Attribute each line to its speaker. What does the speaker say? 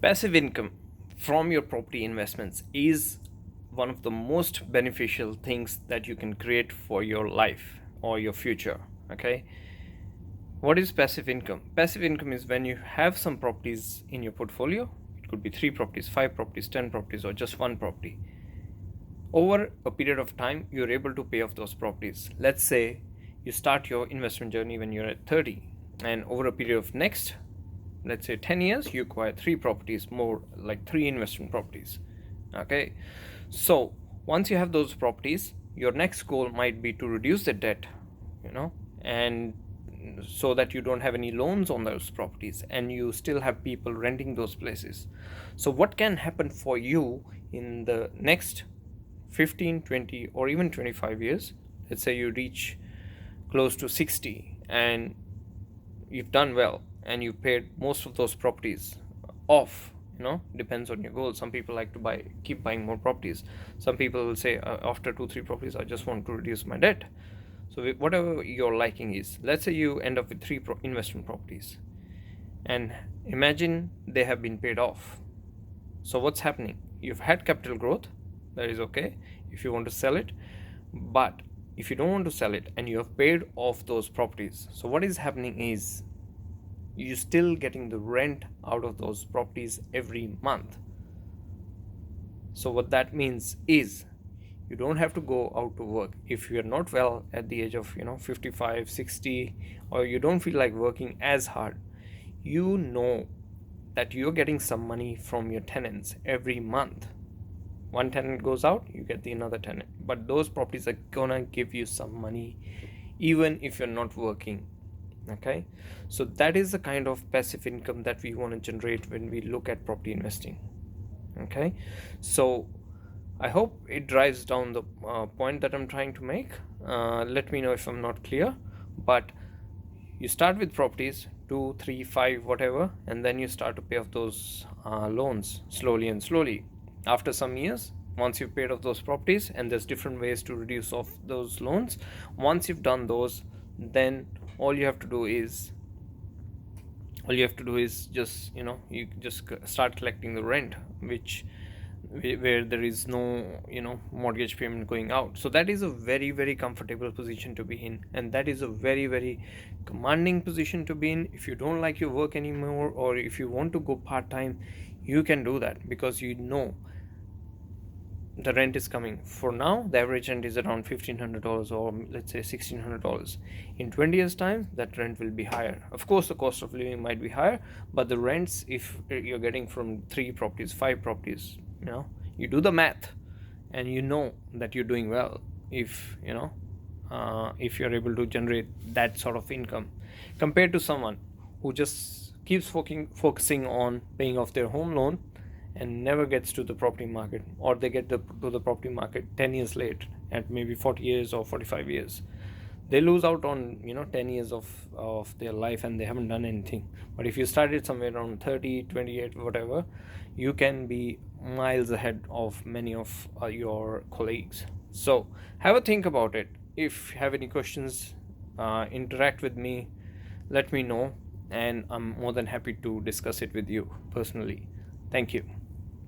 Speaker 1: Passive income from your property investments is one of the most beneficial things that you can create for your life or your future. Okay, what is passive income? Passive income is when you have some properties in your portfolio. It could be 3 properties, 5 properties, 10 properties, or just one property. Over a period of time, you're able to pay off those properties. Let's say you start your investment journey when you're at 30, and over a period of next, let's say 10 years, you acquire 3 properties, more like 3 investment properties. Okay, so once you have those properties, your next goal might be to reduce the debt, and so that you don't have any loans on those properties and you still have people renting those places. So what can happen for you in the next 15, 20, or even 25 years? Let's say you reach close to 60 and you've done well and you paid most of those properties off. Depends on your goal. Some people like to keep buying more properties. Some people will say, after 2 3 properties, I just want to reduce my debt. So whatever your liking is, let's say you end up with 3 investment properties, and imagine they have been paid off. So what's happening? You've had capital growth. That is okay if you want to sell it, but if you don't want to sell it and you have paid off those properties, so what is happening is you're still getting the rent out of those properties every month. So what that means is you don't have to go out to work. If you're not well at the age of 55, 60, or you don't feel like working as hard, you know that you're getting some money from your tenants every month. One tenant goes out, you get the another tenant, but those properties are gonna give you some money even if you're not working. Okay, so that is the kind of passive income that we want to generate when we look at property investing. Okay, so I hope it drives down the point that I'm trying to make. Let me know if I'm not clear. But you start with properties, 2 3 5 whatever, and then you start to pay off those loans slowly and slowly. After some years, once you've paid off those properties, and there's different ways to reduce off those loans, once you've done those, then all you have to do is just you just start collecting the rent, where there is no mortgage payment going out. So that is a very, very comfortable position to be in, and that is a very, very commanding position to be in. If you don't like your work anymore, or if you want to go part-time, you can do that, because the rent is coming. For now, the average rent is around $1,500, or let's say $1,600. In 20 years time, that rent will be higher. Of course, the cost of living might be higher, but the rents, if you're getting from 3 properties, 5 properties, you do the math and you know that you're doing well if you're able to generate that sort of income, compared to someone who just keeps focusing on paying off their home loan and never gets to the property market, or they get to the property market 10 years late, at maybe 40 years or 45 years. They lose out on 10 years of their life, and they haven't done anything. But if you started somewhere around 30, 28, whatever, you can be miles ahead of many of your colleagues. So have a think about it. If you have any questions, interact with me, let me know, and I'm more than happy to discuss it with you personally. Thank you.